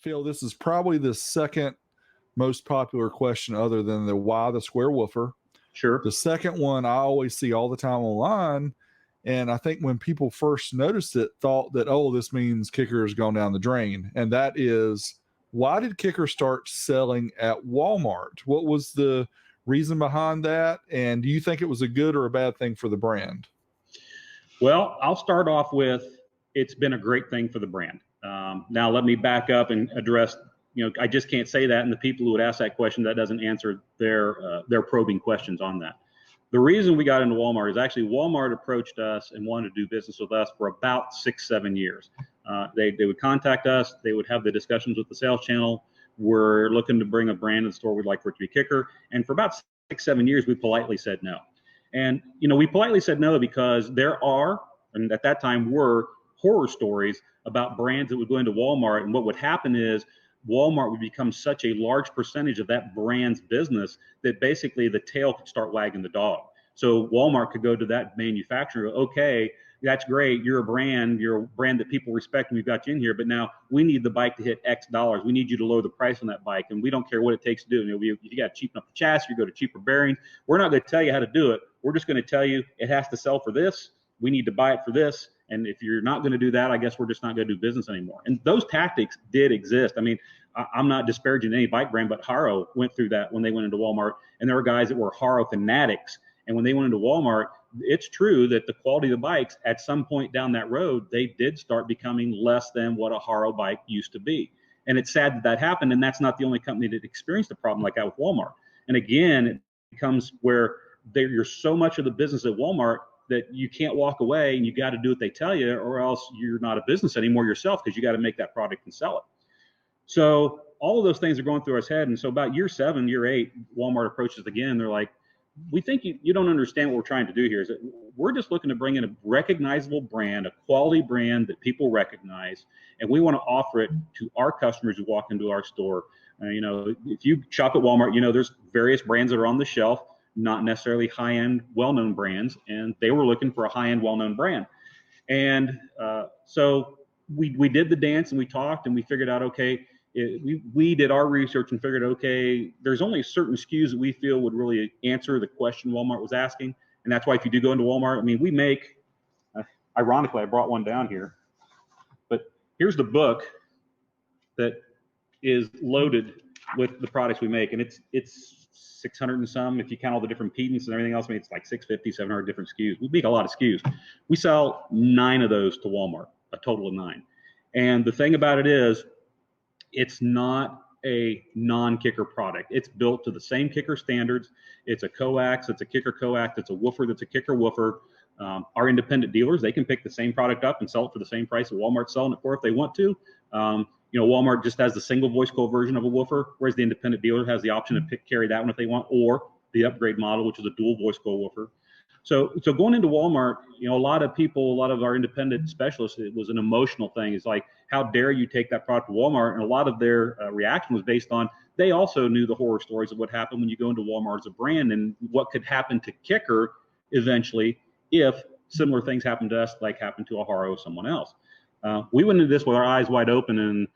Phil, this is probably the second most popular question other than the why the square woofer. Sure. The second one I always see all the time online. And I think when people first noticed it, thought that, oh, this means kicker has gone down the drain. And that is, why did kicker start selling at Walmart? What was the reason behind that? And do you think it was a good or a bad thing for the brand? Well, I'll start off with it's been a great thing for the brand. Now, let me back up and address. I just can't say that, and the people who would ask that question, that doesn't answer their probing questions on that. The reason we got into Walmart is actually Walmart approached us and wanted to do business with us for about 6-7 years. They would contact us. They would have the discussions with the sales channel. We're looking to bring a brand to the store. We'd like for it to be kicker. And for about 6-7 years, we politely said no. And, we politely said no because there are, and at that time were, horror stories about brands that would go into Walmart. And what would happen is Walmart would become such a large percentage of that brand's business that basically the tail could start wagging the dog. So Walmart could go to that manufacturer, okay, that's great. You're a brand that people respect and we've got you in here, but now we need the bike to hit X dollars. We need you to lower the price on that bike, and we don't care what it takes to do it. You got to cheapen up the chassis, you go to cheaper bearings. We're not going to tell you how to do it. We're just going to tell you it has to sell for this. We need to buy it for this. And if you're not going to do that, I guess we're just not going to do business anymore. And those tactics did exist. I mean, I'm not disparaging any bike brand, but Haro went through that when they went into Walmart. And there were guys that were Haro fanatics. And when they went into Walmart, it's true that the quality of the bikes at some point down that road, they did start becoming less than what a Haro bike used to be. And it's sad that that happened. And that's not the only company that experienced a problem like that with Walmart. And again, it becomes where you're so much of the business at Walmart that you can't walk away and you got to do what they tell you, or else you're not a business anymore yourself, because you got to make that product and sell it. So all of those things are going through our head. And so about year 7, year 8, Walmart approaches again. They're like, we think you don't understand what we're trying to do here. Is that we're just looking to bring in a recognizable brand, a quality brand that people recognize, and we want to offer it to our customers who walk into our store. If you shop at Walmart, there's various brands that are on the shelf, not necessarily high-end, well-known brands, and they were looking for a high-end, well-known brand. And so we did the dance and we talked and we figured out, okay, we did our research and figured, okay, there's only certain SKUs that we feel would really answer the question Walmart was asking. And that's why if you do go into Walmart, I mean, we make, ironically, I brought one down here, but here's the book that is loaded with the products we make. And it's 600 and some, if you count all the different pedants and everything else. I mean, it's like 650, 700 different SKUs. We make a lot of SKUs. We sell 9 of those to Walmart, a total of 9. And the thing about it is, it's not a non-kicker product. It's built to the same kicker standards. It's a coax, it's a kicker coax, it's a woofer that's a kicker woofer. Our independent dealers, they can pick the same product up and sell it for the same price that Walmart's selling it for if they want to. Walmart just has the single voice coil version of a woofer, whereas the independent dealer has the option to carry that one if they want, or the upgrade model, which is a dual voice coil woofer. So going into Walmart, a lot of our independent specialists, it was an emotional thing. It's like, how dare you take that product to Walmart? And a lot of their reaction was based on, they also knew the horror stories of what happened when you go into Walmart as a brand and what could happen to Kicker eventually if similar things happened to us, like happened to a Haro or someone else. We went into this with our eyes wide open, and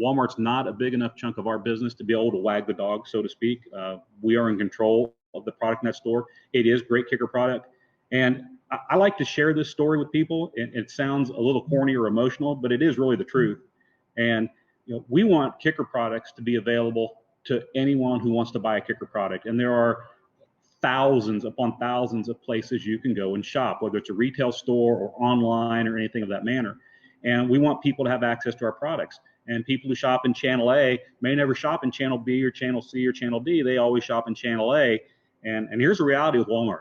Walmart's not a big enough chunk of our business to be able to wag the dog, so to speak. We are in control of the product in that store. It is great kicker product. And I like to share this story with people. It sounds a little corny or emotional, but it is really the truth. And we want kicker products to be available to anyone who wants to buy a kicker product. And there are thousands upon thousands of places you can go and shop, whether it's a retail store or online or anything of that manner. And we want people to have access to our products. And people who shop in Channel A may never shop in Channel B or Channel C or Channel D. They always shop in Channel A. And here's the reality with Walmart.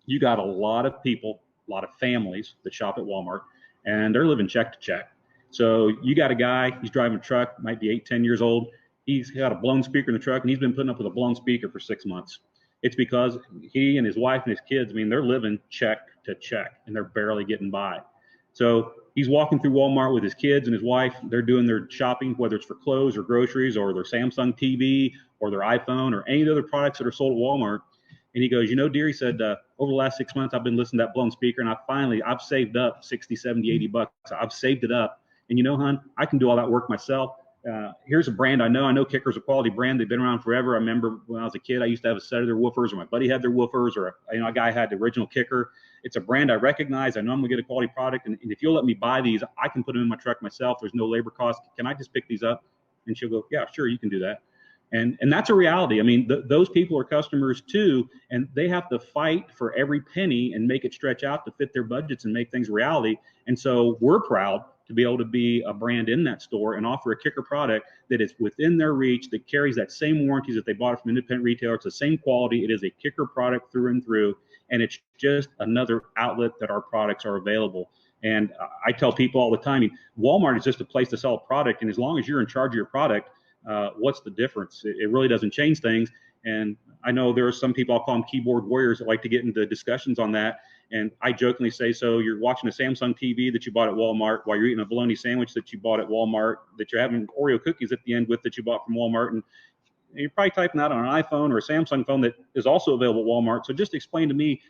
You got a lot of people, a lot of families that shop at Walmart, and they're living check to check. So you got a guy, he's driving a truck, might be 8-10 years old. He's got a blown speaker in the truck, and he's been putting up with a blown speaker for 6 months. It's because he and his wife and his kids, I mean, they're living check to check, and they're barely getting by. So he's walking through Walmart with his kids and his wife. They're doing their shopping, whether it's for clothes or groceries or their Samsung TV or their iPhone or any other products that are sold at Walmart. And he goes, dear, he said, over the last 6 months, I've been listening to that blown speaker, and I've saved up 60, 70, $80. I've saved it up. And hon, I can do all that work myself. here's a brand I know. I know Kicker's a quality brand. They've been around forever. I remember when I was a kid, I used to have a set of their woofers, or my buddy had their woofers, or a guy had the original Kicker. It's a brand I recognize. I know I'm gonna get a quality product, and if you'll let me buy these, I can put them in my truck myself. There's no labor cost. Can I just pick these up? And she'll go, yeah, sure, you can do that. And that's a reality. I mean, those people are customers too, and they have to fight for every penny and make it stretch out to fit their budgets and make things reality. And so we're proud to be able to be a brand in that store and offer a Kicker product that is within their reach, that carries that same warranties that they bought it from independent retailer. It's the same quality. It is a Kicker product through and through, and it's just another outlet that our products are available. And I tell people all the time, Walmart is just a place to sell a product, and as long as you're in charge of your product, what's the difference? It really doesn't change things. And I know there are some people, I'll call them keyboard warriors, that like to get into discussions on that. And I jokingly say, so you're watching a Samsung TV that you bought at Walmart while you're eating a bologna sandwich that you bought at Walmart, that you're having Oreo cookies at the end with that you bought from Walmart. And you're probably typing that on an iPhone or a Samsung phone that is also available at Walmart. So just explain to me,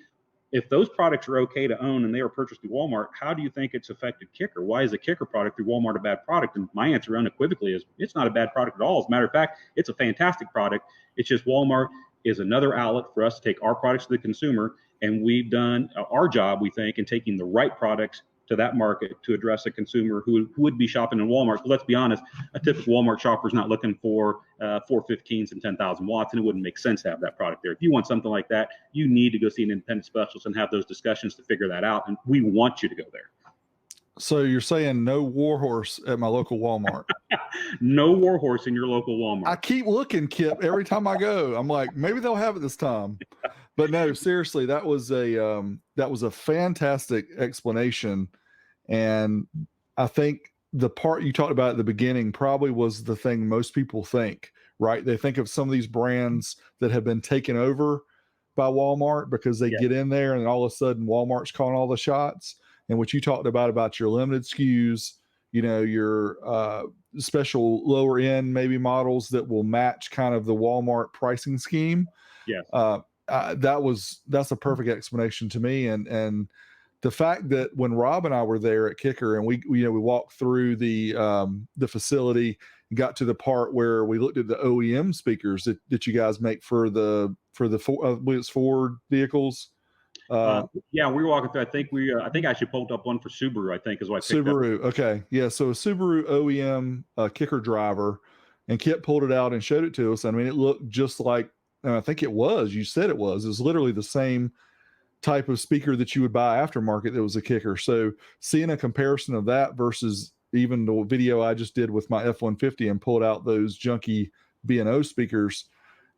if those products are okay to own and they are purchased through Walmart, how do you think it's affected Kicker? Why is a Kicker product through Walmart a bad product? And my answer unequivocally is it's not a bad product at all. As a matter of fact, it's a fantastic product. It's just Walmart is another outlet for us to take our products to the consumer. And we've done our job, we think, in taking the right products to that market to address a consumer who would be shopping in Walmart. But let's be honest, a typical Walmart shopper is not looking for 415s and 10,000 watts, and it wouldn't make sense to have that product there. If you want something like that, you need to go see an independent specialist and have those discussions to figure that out. And we want you to go there. So you're saying no Warhorse at my local Walmart? No Warhorse in your local Walmart. I keep looking, Kip, every time I go. I'm like, maybe they'll have it this time. But no, seriously, that was a fantastic explanation. And I think the part you talked about at the beginning probably was the thing most people think, right? They think of some of these brands that have been taken over by Walmart because they get in there and all of a sudden Walmart's calling all the shots. And what you talked about your limited SKUs, your special lower end maybe models that will match kind of the Walmart pricing scheme. Yes. That's a perfect explanation to me. And the fact that when Rob and I were there at Kicker and we walked through the facility and got to the part where we looked at the OEM speakers that you guys make for the Ford vehicles. Yeah, we were walking through. I think I actually pulled up one for Subaru. I think is what I picked Subaru. up. Okay, yeah. So a Subaru OEM Kicker driver, and Kip pulled it out and showed it to us. I mean, it looked just like I think it was. You said it was. It was literally the same type of speaker that you would buy aftermarket that was a Kicker. So seeing a comparison of that versus even the video I just did with my F-150 and pulled out those junky B&O speakers,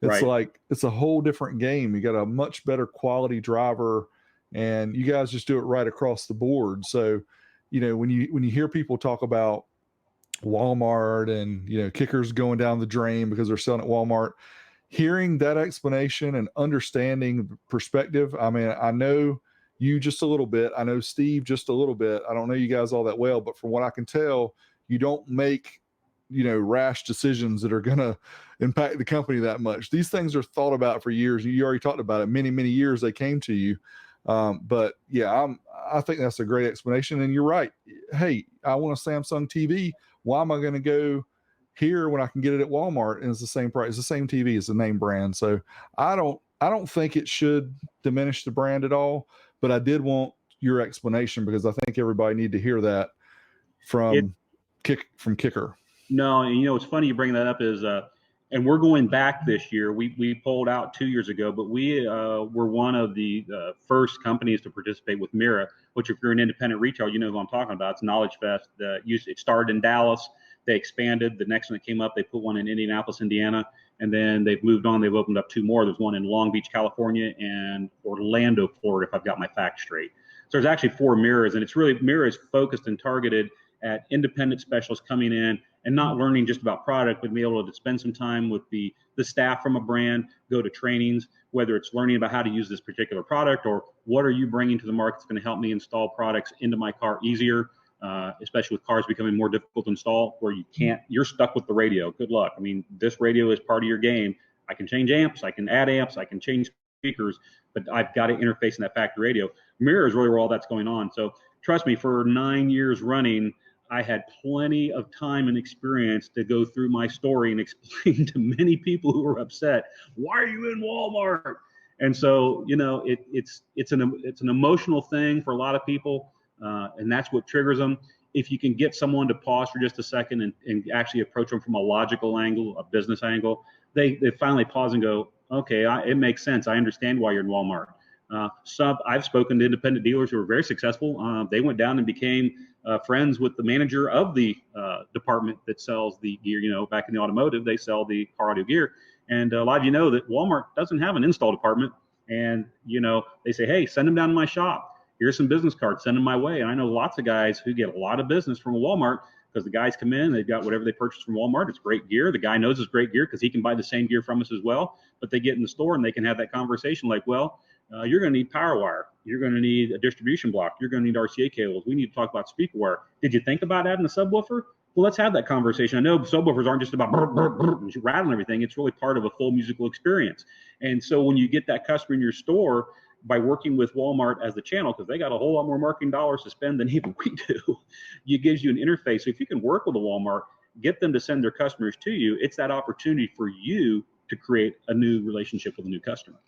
it's like it's a whole different game. You got a much better quality driver, and you guys just do it right across the board. So, when you hear people talk about Walmart and Kickers going down the drain because they're selling at Walmart, hearing that explanation and understanding the perspective. I mean, I know you just a little bit. I know Steve just a little bit. I don't know you guys all that well, but from what I can tell, you don't make rash decisions that are going to impact the company that much. These things are thought about for years. You already talked about it. Many, many years they came to you. But yeah, I think that's a great explanation. And you're right. Hey, I want a Samsung TV. Why am I going to go here when I can get it at Walmart and it's the same price? It's the same TV, it's the name brand. So I don't think it should diminish the brand at all, but I did want your explanation because I think everybody need to hear that from Kicker. No, and it's funny you bring that up is, and we're going back this year. We pulled out 2 years ago, but we were one of the first companies to participate with Mira, which if you're an independent retailer, you know who I'm talking about. It's Knowledge Fest. It started in Dallas. They expanded. The next one that came up, they put one in Indianapolis, Indiana, and then they've moved on. They've opened up 2 more. There's one in Long Beach, California, and Orlando, Florida, if I've got my facts straight. So there's actually 4 Miras, and it's really Mira is focused and targeted at independent specialists coming in and not learning just about product, but be able to spend some time with the staff from a brand, go to trainings, whether it's learning about how to use this particular product or what are you bringing to the market that's going to help me install products into my car easier, especially with cars becoming more difficult to install where you're stuck with the radio. Good luck. I mean, this radio is part of your game. I can change amps, I can add amps, I can change speakers, but I've got to interface in that factory radio. Mira is really where all that's going on. So trust me, for 9 years running, I had plenty of time and experience to go through my story and explain to many people who were upset, why are you in Walmart? And so, you know, it's an emotional thing for a lot of people, and that's what triggers them. If you can get someone to pause for just a second and actually approach them from a logical angle, a business angle, they finally pause and go, okay, it makes sense. I understand why you're in Walmart. I've spoken to independent dealers who are very successful. They went down and became friends with the manager of the department that sells the gear. You know, back in the automotive, they sell the car audio gear. And a lot of you know that Walmart doesn't have an install department. And, you know, they say, hey, send them down to my shop. Here's some business cards, send them my way. And I know lots of guys who get a lot of business from Walmart because the guys come in, they've got whatever they purchased from Walmart. It's great gear. The guy knows it's great gear because he can buy the same gear from us as well. But they get in the store and they can have that conversation like, well, you're going to need power wire. You're going to need a distribution block. You're going to need RCA cables. We need to talk about speaker wire. Did you think about adding a subwoofer? Well, let's have that conversation. I know subwoofers aren't just about rattling everything. It's really part of a full musical experience. And so when you get that customer in your store, by working with Walmart as the channel, because they got a whole lot more marketing dollars to spend than even we do, it gives you an interface. So if you can work with a Walmart, get them to send their customers to you, it's that opportunity for you to create a new relationship with a new customer.